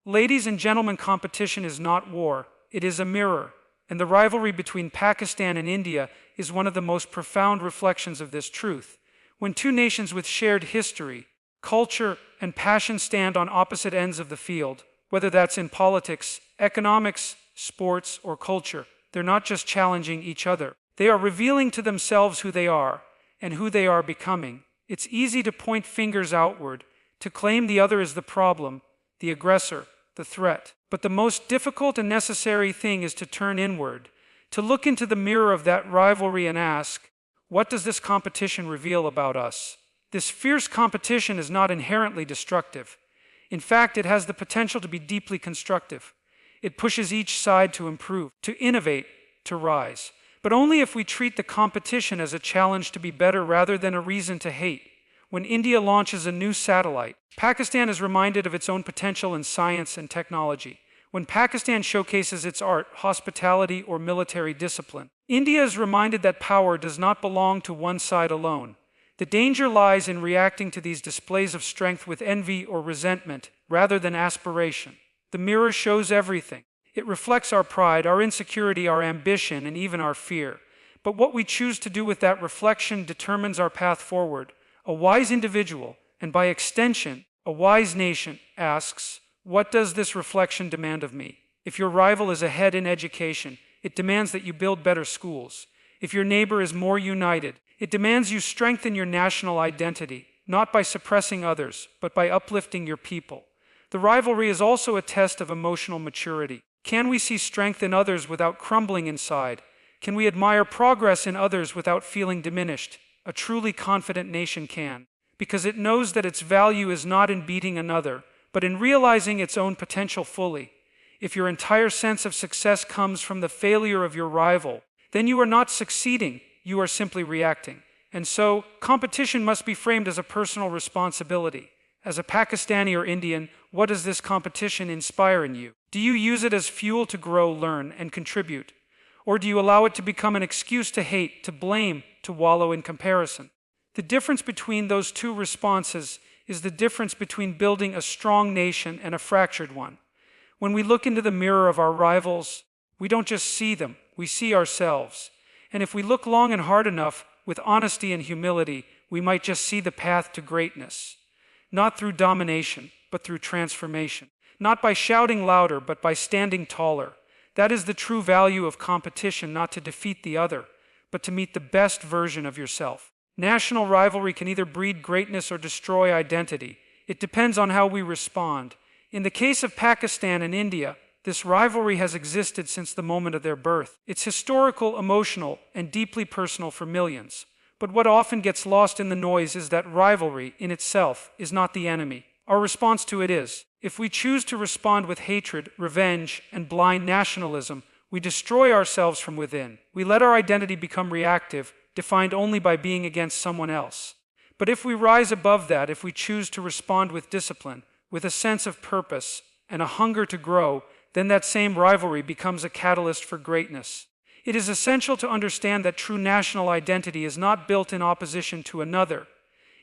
Ladies and gentlemen, competition is not war, it is a mirror, and the rivalry between Pakistan and India is one of the most profound reflections of this truth. When two nations with shared history, culture, and passion stand on opposite ends of the field, whether that's in politics, economics, sports, or culture, they're not just challenging each other. They are revealing to themselves who they are and who they are becoming. It's easy to point fingers outward, to claim the other is the problem, the aggressor, the threat. But the most difficult and necessary thing is to turn inward, to look into the mirror of that rivalry and ask, what does this competition reveal about us? This fierce competition is not inherently destructive. In fact, it has the potential to be deeply constructive. It pushes each side to improve, to innovate, to rise. But only if we treat the competition as a challenge to be better rather than a reason to hate. When India launches a new satellite, Pakistan is reminded of its own potential in science and technology. When Pakistan showcases its art, hospitality, or military discipline, India is reminded that power does not belong to one side alone. The danger lies in reacting to these displays of strength with envy or resentment, rather than aspiration. The mirror shows everything. It reflects our pride, our insecurity, our ambition, and even our fear. But what we choose to do with that reflection determines our path forward. A wise individual, and by extension, a wise nation, asks, what does this reflection demand of me? If your rival is ahead in education, it demands that you build better schools. If your neighbor is more united, it demands you strengthen your national identity, not by suppressing others, but by uplifting your people. The rivalry is also a test of emotional maturity. Can we see strength in others without crumbling inside? Can we admire progress in others without feeling diminished? A truly confident nation can, because it knows that its value is not in beating another, but in realizing its own potential fully. If your entire sense of success comes from the failure of your rival, then you are not succeeding, you are simply reacting. And so, competition must be framed as a personal responsibility. As a Pakistani or Indian, what does this competition inspire in you? Do you use it as fuel to grow, learn, and contribute? Or do you allow it to become an excuse to hate, to blame, to wallow in comparison? The difference between those two responses is the difference between building a strong nation and a fractured one. When we look into the mirror of our rivals, we don't just see them, we see ourselves. And if we look long and hard enough, with honesty and humility, we might just see the path to greatness. Not through domination, but through transformation. Not by shouting louder, but by standing taller. That is the true value of competition, not to defeat the other, but to meet the best version of yourself. National rivalry can either breed greatness or destroy identity. It depends on how we respond. In the case of Pakistan and India, this rivalry has existed since the moment of their birth. It's historical, emotional, and deeply personal for millions. But what often gets lost in the noise is that rivalry, in itself, is not the enemy. Our response to it is. If we choose to respond with hatred, revenge, and blind nationalism, we destroy ourselves from within. We let our identity become reactive, defined only by being against someone else. But if we rise above that, if we choose to respond with discipline, with a sense of purpose, and a hunger to grow, then that same rivalry becomes a catalyst for greatness. It is essential to understand that true national identity is not built in opposition to another.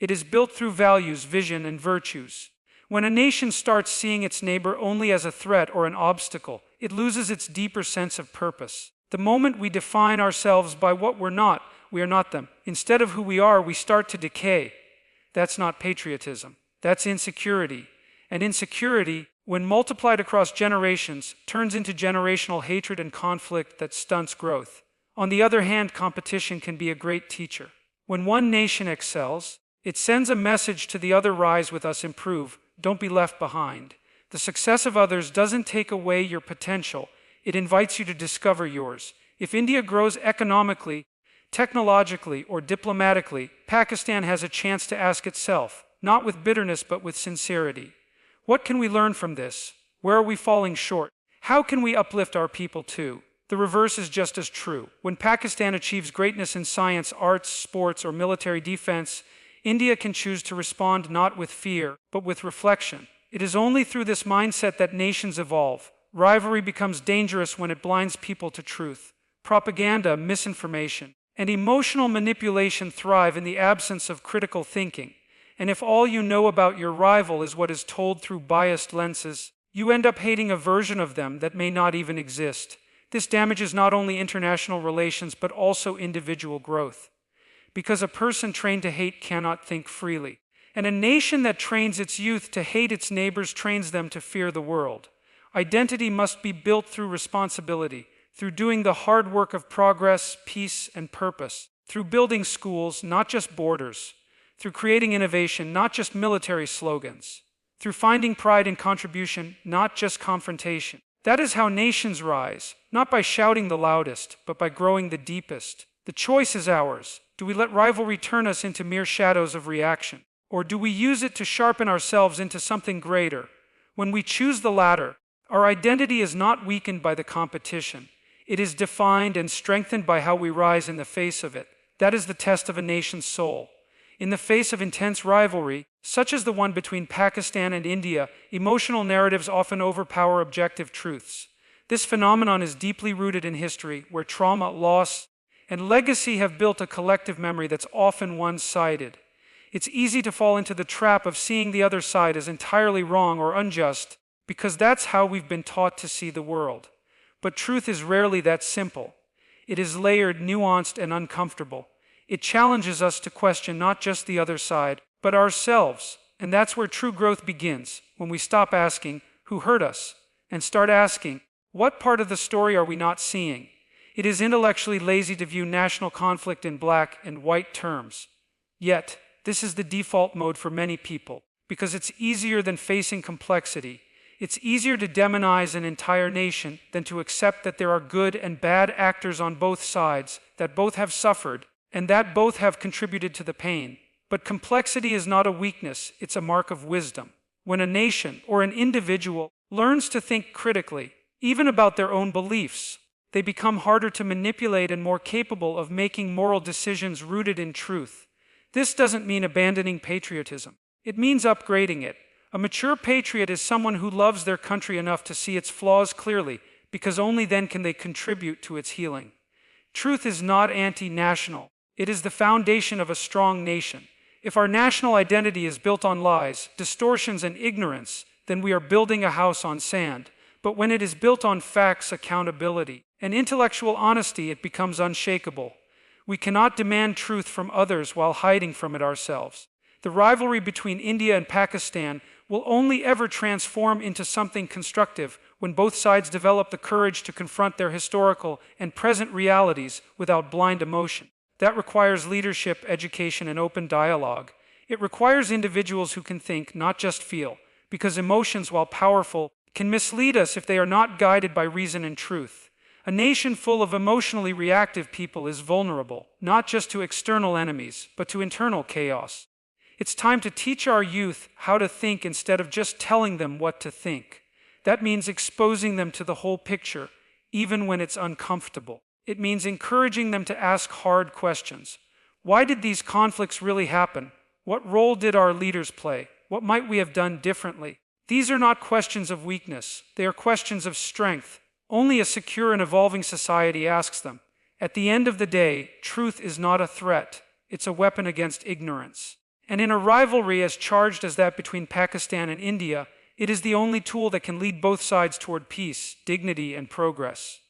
It is built through values, vision, and virtues. When a nation starts seeing its neighbor only as a threat or an obstacle, it loses its deeper sense of purpose. The moment we define ourselves by what we're not, we are not them. Instead of who we are, we start to decay. That's not patriotism. That's insecurity. And insecurity, when multiplied across generations, turns into generational hatred and conflict that stunts growth. On the other hand, competition can be a great teacher. When one nation excels, it sends a message to the other: rise with us, improve, don't be left behind. The success of others doesn't take away your potential, it invites you to discover yours. If India grows economically, technologically, or diplomatically, Pakistan has a chance to ask itself, not with bitterness but with sincerity, what can we learn from this? Where are we falling short? How can we uplift our people too? The reverse is just as true. When Pakistan achieves greatness in science, arts, sports, or military defense, India can choose to respond not with fear, but with reflection. It is only through this mindset that nations evolve. Rivalry becomes dangerous when it blinds people to truth. Propaganda, misinformation, and emotional manipulation thrive in the absence of critical thinking. And if all you know about your rival is what is told through biased lenses, You end up hating a version of them that may not even exist. This damages not only international relations but also individual growth. Because a person trained to hate cannot think freely. And a nation that trains its youth to hate its neighbors trains them to fear the world. Identity must be built through responsibility, through doing the hard work of progress, peace, and purpose, through building schools, not just borders, through creating innovation, not just military slogans, through finding pride in contribution, not just confrontation. That is how nations rise, not by shouting the loudest, but by growing the deepest. The choice is ours. Do we let rivalry turn us into mere shadows of reaction? Or do we use it to sharpen ourselves into something greater? When we choose the latter, our identity is not weakened by the competition. It is defined and strengthened by how we rise in the face of it. That is the test of a nation's soul. In the face of intense rivalry, such as the one between Pakistan and India, emotional narratives often overpower objective truths. This phenomenon is deeply rooted in history, where trauma, loss, and legacy have built a collective memory that's often one-sided. It's easy to fall into the trap of seeing the other side as entirely wrong or unjust, because that's how we've been taught to see the world. But truth is rarely that simple. It is layered, nuanced, and uncomfortable. It challenges us to question not just the other side, but ourselves. And that's where true growth begins, when we stop asking, who hurt us? And start asking, what part of the story are we not seeing? It is intellectually lazy to view national conflict in black and white terms. Yet, this is the default mode for many people, because it's easier than facing complexity. It's easier to demonize an entire nation than to accept that there are good and bad actors on both sides, that both have suffered, and that both have contributed to the pain. But complexity is not a weakness, it's a mark of wisdom. When a nation or an individual learns to think critically, even about their own beliefs, they become harder to manipulate and more capable of making moral decisions rooted in truth. This doesn't mean abandoning patriotism. It means upgrading it. A mature patriot is someone who loves their country enough to see its flaws clearly, because only then can they contribute to its healing. Truth is not anti-national. It is the foundation of a strong nation. If our national identity is built on lies, distortions, and ignorance, then we are building a house on sand. But when it is built on facts, accountability, and intellectual honesty, it becomes unshakable. We cannot demand truth from others while hiding from it ourselves. The rivalry between India and Pakistan will only ever transform into something constructive when both sides develop the courage to confront their historical and present realities without blind emotion. That requires leadership, education, and open dialogue. It requires individuals who can think, not just feel, because emotions, while powerful, can mislead us if they are not guided by reason and truth. A nation full of emotionally reactive people is vulnerable, not just to external enemies, but to internal chaos. It's time to teach our youth how to think instead of just telling them what to think. That means exposing them to the whole picture, even when it's uncomfortable. It means encouraging them to ask hard questions. Why did these conflicts really happen? What role did our leaders play? What might we have done differently? These are not questions of weakness. They are questions of strength. Only a secure and evolving society asks them. At the end of the day, truth is not a threat. It's a weapon against ignorance. And in a rivalry as charged as that between Pakistan and India, it is the only tool that can lead both sides toward peace, dignity, and progress.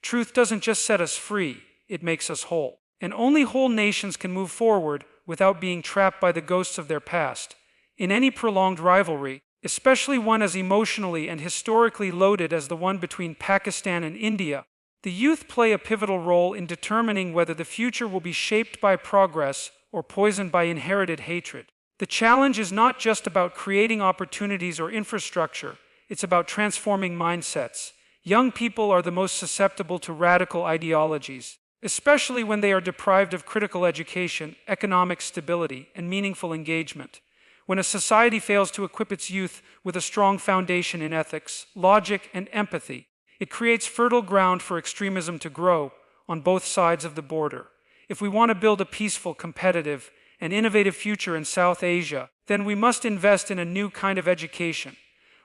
Truth doesn't just set us free, it makes us whole. And only whole nations can move forward without being trapped by the ghosts of their past. In any prolonged rivalry, especially one as emotionally and historically loaded as the one between Pakistan and India, the youth play a pivotal role in determining whether the future will be shaped by progress or poisoned by inherited hatred. The challenge is not just about creating opportunities or infrastructure, it's about transforming mindsets. Young people are the most susceptible to radical ideologies, especially when they are deprived of critical education, economic stability, and meaningful engagement. When a society fails to equip its youth with a strong foundation in ethics, logic, and empathy, it creates fertile ground for extremism to grow on both sides of the border. If we want to build a peaceful, competitive, and innovative future in South Asia, then we must invest in a new kind of education,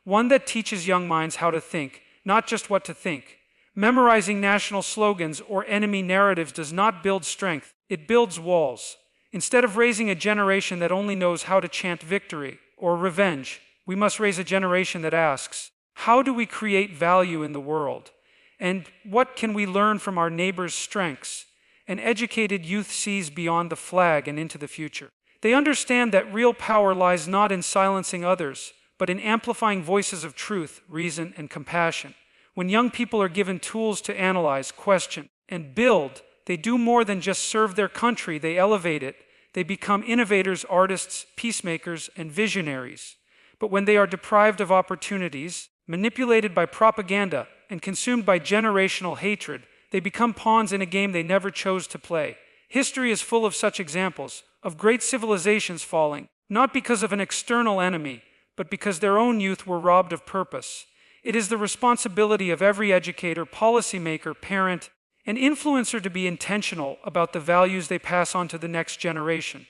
one that teaches young minds how to think, not just what to think. Memorizing national slogans or enemy narratives does not build strength, it builds walls. Instead of raising a generation that only knows how to chant victory or revenge, we must raise a generation that asks, How do we create value in the world? And what can we learn from our neighbors' strengths? An educated youth sees beyond the flag and into the future. They understand that real power lies not in silencing others, but in amplifying voices of truth, reason, and compassion. When young people are given tools to analyze, question, and build, they do more than just serve their country, they elevate it. They become innovators, artists, peacemakers, and visionaries. But when they are deprived of opportunities, manipulated by propaganda, and consumed by generational hatred, they become pawns in a game they never chose to play. History is full of such examples, of great civilizations falling, not because of an external enemy, but because their own youth were robbed of purpose. It is the responsibility of every educator, policymaker, parent, and influencer to be intentional about the values they pass on to the next generation.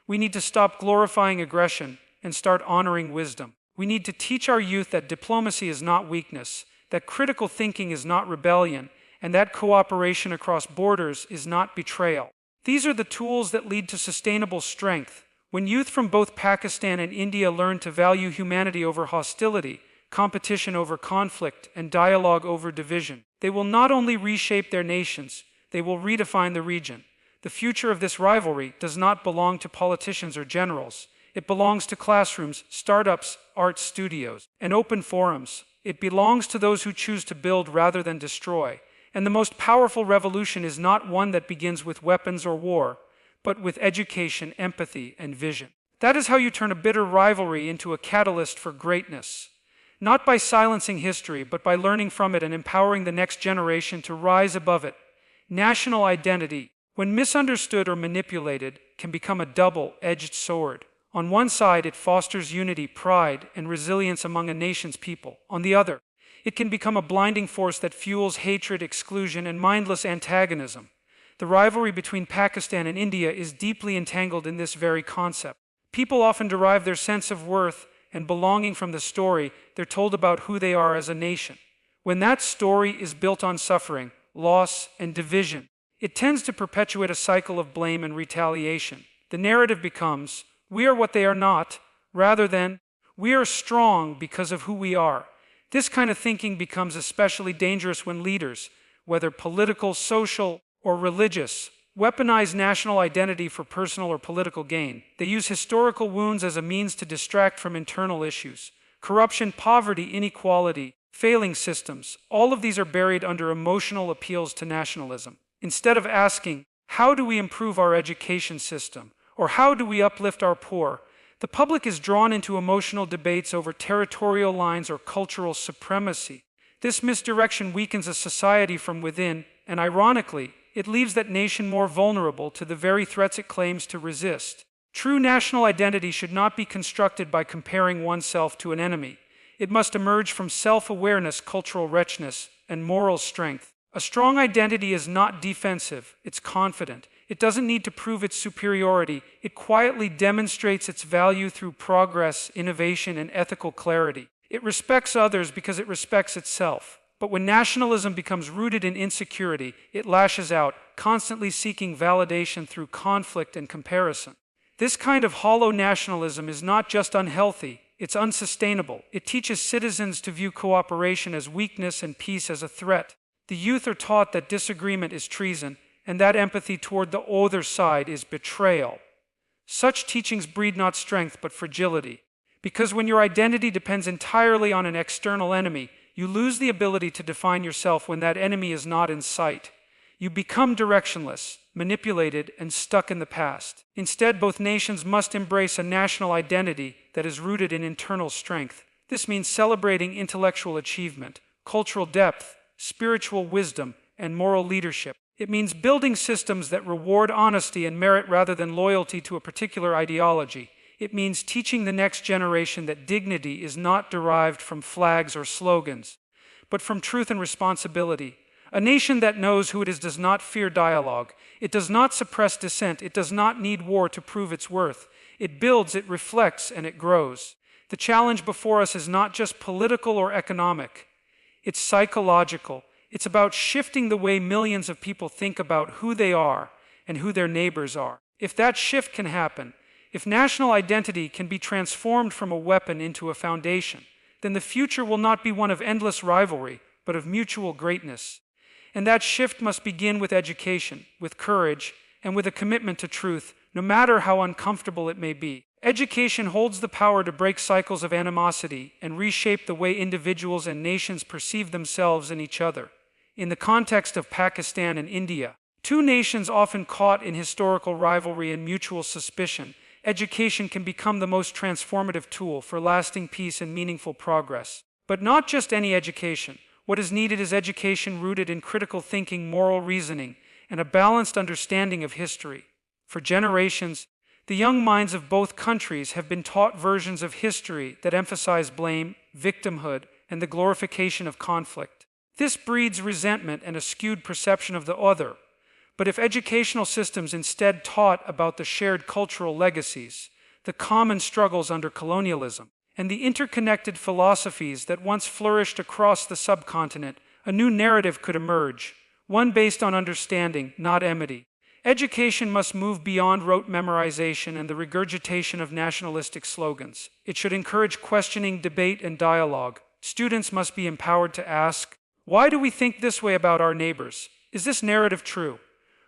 We need to stop glorifying aggression and start honoring wisdom. We need to teach our youth that diplomacy is not weakness, that critical thinking is not rebellion, and that cooperation across borders is not betrayal. These are the tools that lead to sustainable strength. When youth from both Pakistan and India learn to value humanity over hostility, competition over conflict, and dialogue over division, they will not only reshape their nations, they will redefine the region. The future of this rivalry does not belong to politicians or generals. It belongs to classrooms, startups, art studios, and open forums. It belongs to those who choose to build rather than destroy. And the most powerful revolution is not one that begins with weapons or war, but with education, empathy, and vision. That is how you turn a bitter rivalry into a catalyst for greatness. Not by silencing history, but by learning from it and empowering the next generation to rise above it. National identity, when misunderstood or manipulated, can become a double-edged sword. On one side, it fosters unity, pride, and resilience among a nation's people. On the other, it can become a blinding force that fuels hatred, exclusion, and mindless antagonism. The rivalry between Pakistan and India is deeply entangled in this very concept. People often derive their sense of worth and belonging from the story they're told about who they are as a nation. When that story is built on suffering, loss, and division, it tends to perpetuate a cycle of blame and retaliation. The narrative becomes, we are what they are not, rather than, we are strong because of who we are. This kind of thinking becomes especially dangerous when leaders, whether political, social, or religious, weaponize national identity for personal or political gain. They use historical wounds as a means to distract from internal issues. Corruption, poverty, inequality, failing systems, all of these are buried under emotional appeals to nationalism. Instead of asking, how do we improve our education system? Or how do we uplift our poor? The public is drawn into emotional debates over territorial lines or cultural supremacy. This misdirection weakens a society from within, and ironically, it leaves that nation more vulnerable to the very threats it claims to resist. True national identity should not be constructed by comparing oneself to an enemy. It must emerge from self-awareness, cultural richness, and moral strength. A strong identity is not defensive, it's confident. It doesn't need to prove its superiority. It quietly demonstrates its value through progress, innovation, and ethical clarity. It respects others because it respects itself. But when nationalism becomes rooted in insecurity, it lashes out, constantly seeking validation through conflict and comparison. This kind of hollow nationalism is not just unhealthy, it's unsustainable. It teaches citizens to view cooperation as weakness and peace as a threat. The youth are taught that disagreement is treason, and that empathy toward the other side is betrayal. Such teachings breed not strength but fragility. Because when your identity depends entirely on an external enemy, you lose the ability to define yourself when that enemy is not in sight. You become directionless, manipulated, and stuck in the past. Instead, both nations must embrace a national identity that is rooted in internal strength. This means celebrating intellectual achievement, cultural depth, spiritual wisdom, and moral leadership. It means building systems that reward honesty and merit rather than loyalty to a particular ideology. It means teaching the next generation that dignity is not derived from flags or slogans, but from truth and responsibility. A nation that knows who it is does not fear dialogue. It does not suppress dissent. It does not need war to prove its worth. It builds, it reflects, and it grows. The challenge before us is not just political or economic. It's psychological. It's about shifting the way millions of people think about who they are and who their neighbors are. If that shift can happen, if national identity can be transformed from a weapon into a foundation, then the future will not be one of endless rivalry, but of mutual greatness. And that shift must begin with education, with courage, and with a commitment to truth, no matter how uncomfortable it may be. Education holds the power to break cycles of animosity and reshape the way individuals and nations perceive themselves and each other. In the context of Pakistan and India, two nations often caught in historical rivalry and mutual suspicion, education can become the most transformative tool for lasting peace and meaningful progress. But not just any education. What is needed is education rooted in critical thinking, moral reasoning, and a balanced understanding of history. For generations, the young minds of both countries have been taught versions of history that emphasize blame, victimhood, and the glorification of conflict. This breeds resentment and a skewed perception of the other. But if educational systems instead taught about the shared cultural legacies, the common struggles under colonialism, and the interconnected philosophies that once flourished across the subcontinent, a new narrative could emerge, one based on understanding, not enmity. Education must move beyond rote memorization and the regurgitation of nationalistic slogans. It should encourage questioning, debate, and dialogue. Students must be empowered to ask, why do we think this way about our neighbors? Is this narrative true?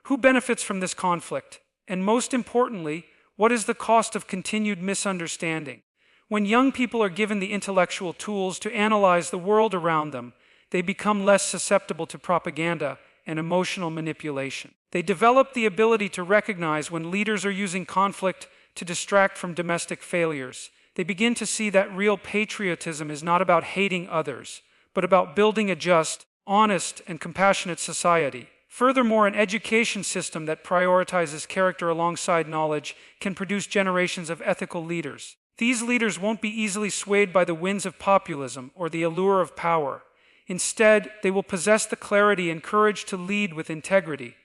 Who benefits from this conflict? And most importantly, what is the cost of continued misunderstanding? When young people are given the intellectual tools to analyze the world around them, they become less susceptible to propaganda and emotional manipulation. They develop the ability to recognize when leaders are using conflict to distract from domestic failures. They begin to see that real patriotism is not about hating others, but about building a just, honest, and compassionate society. Furthermore, an education system that prioritizes character alongside knowledge can produce generations of ethical leaders. These leaders won't be easily swayed by the winds of populism or the allure of power. Instead, they will possess the clarity and courage to lead with integrity.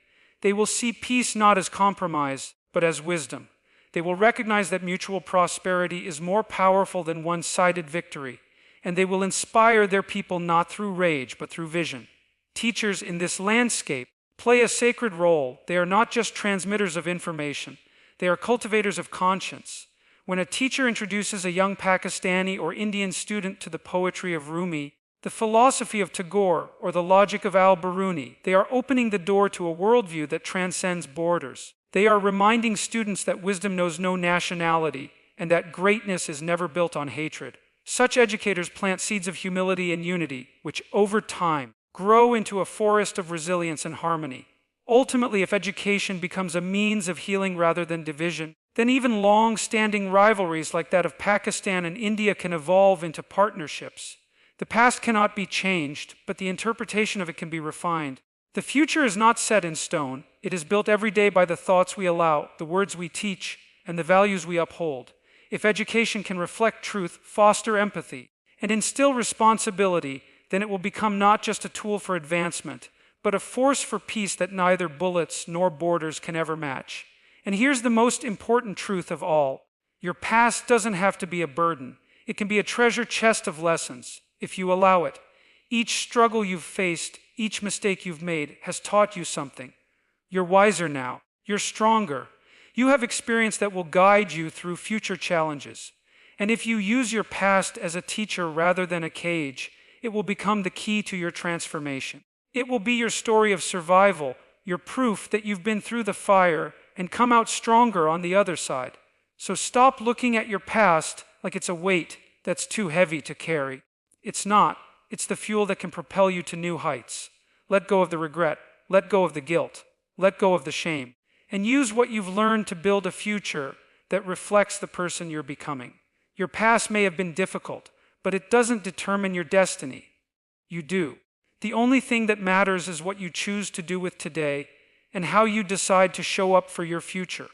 They will see peace not as compromise, but as wisdom. They will recognize that mutual prosperity is more powerful than one-sided victory, and they will inspire their people not through rage, but through vision. Teachers in this landscape play a sacred role. They are not just transmitters of information. They are cultivators of conscience. When a teacher introduces a young Pakistani or Indian student to the poetry of Rumi, the philosophy of Tagore, or the logic of al-Biruni, they are opening the door to a worldview that transcends borders. They are reminding students that wisdom knows no nationality and that greatness is never built on hatred. Such educators plant seeds of humility and unity, which over time grow into a forest of resilience and harmony. Ultimately, if education becomes a means of healing rather than division, then even long-standing rivalries like that of Pakistan and India can evolve into partnerships. The past cannot be changed, but the interpretation of it can be refined. The future is not set in stone. It is built every day by the thoughts we allow, the words we teach, and the values we uphold. If education can reflect truth, foster empathy, and instill responsibility, then it will become not just a tool for advancement, but a force for peace that neither bullets nor borders can ever match. And here's the most important truth of all. Your past doesn't have to be a burden. It can be a treasure chest of lessons, if you allow it. Each struggle you've faced, each mistake you've made has taught you something. You're wiser now. You're stronger. You have experience that will guide you through future challenges. And if you use your past as a teacher rather than a cage, it will become the key to your transformation. It will be your story of survival, your proof that you've been through the fire and come out stronger on the other side. So stop looking at your past like it's a weight that's too heavy to carry. It's not. It's the fuel that can propel you to new heights. Let go of the regret. Let go of the guilt. Let go of the shame. And use what you've learned to build a future that reflects the person you're becoming. Your past may have been difficult, but it doesn't determine your destiny. You do. The only thing that matters is what you choose to do with today and how you decide to show up for your future.